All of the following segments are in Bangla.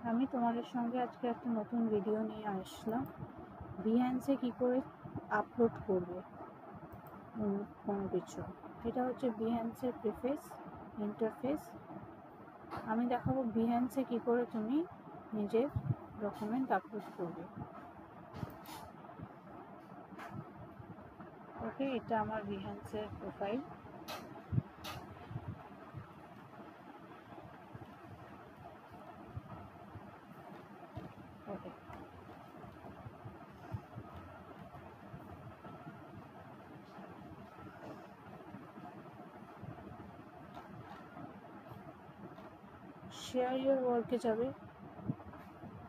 আমি তোমাদের সঙ্গে আজকে একটা নতুন ভিডিও নিয়ে আসলাম। বিহ্যান্সে কি করে আপলোড করবে কোনো কিছু। এটা হচ্ছে বিহ্যান্সের প্রিফেস ইন্টারফেস। আমি দেখাবো বিহ্যান্সে কি করে তুমি নিজের ডকুমেন্ট আপলোড করবে। ওকে, এটা আমার বিহ্যান্সের প্রোফাইল। ওকে, শেয়ার ইওর ওয়ার্কে যাবে,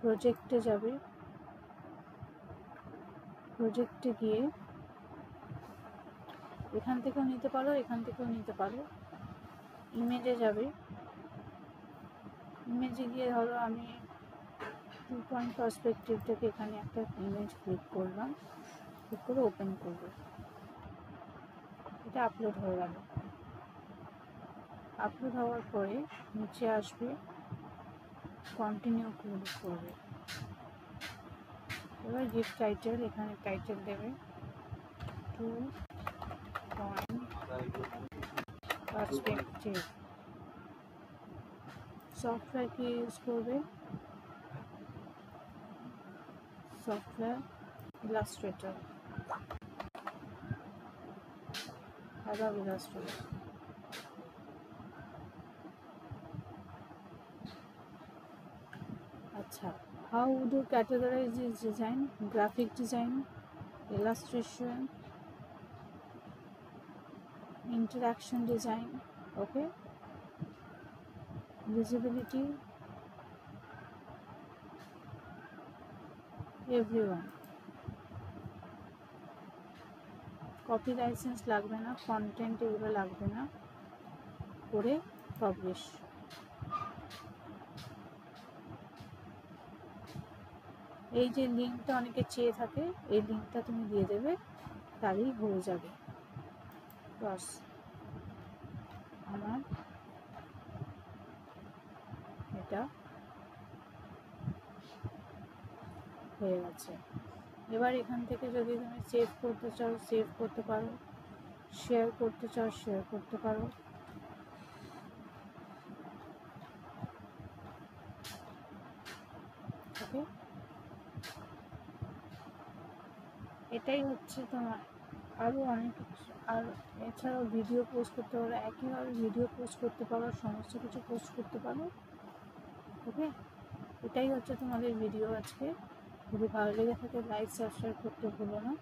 প্রজেক্টে যাবে, প্রজেক্টে গিয়ে এখান থেকেও নিতে পারো, এখান থেকেও নিতে পারো। ইমেজে যাবে, ইমেজে গিয়ে ধরো আমি 2 পয়েন্ট পার্সপেক্টিভটাকে এখানে একটা ইমেজ ক্লিক করলাম, ক্লিক করে ওপেন করবো। এটা আপলোড হয়ে গেল। আপলোড হওয়ার পরে নিচে আসবে, কন্টিনিউ ক্লিক করবে। এবার গিফট টাইটেল, এখানে টাইটেল দেবে 2 পয়েন্ট পার্সপেক্টিভ। সফটওয়্যার কি ইউজ করবে? Software Illustrator, Adobe Illustrator. আচ্ছা, how would you categorize this design? Graphic design, illustration, interaction design. Okay, visibility, everyone. Copy licence লাগবে না, কন্টেন্ট এগুলো লাগবে না, করে পাবলিশ। এই যে লিঙ্কটা অনেকে চেয়ে থাকে, এই লিঙ্কটা তুমি দিয়ে দেবে, তাহলেই হয়ে যাবে। বাস, আমার এটা হয়ে গেছে। এবার এখান থেকে যদি তুমি সেভ করতে চাও সেভ করতে পারো, শেয়ার করতে চাও শেয়ার করতে পারো। ওকে, এটাই হচ্ছে তোমার। আরও অনেক কিছু, আর এছাড়াও ভিডিও পোস্ট করতে পারো, একইভাবে ভিডিও পোস্ট করতে পারো, সমস্ত কিছু পোস্ট করতে পারো। ওকে, এটাই হচ্ছে তোমাদের ভিডিও আজকে। যদি ভালো লেগে থাকে লাইক সাবস্ক্রাইব করতে ভুলো না।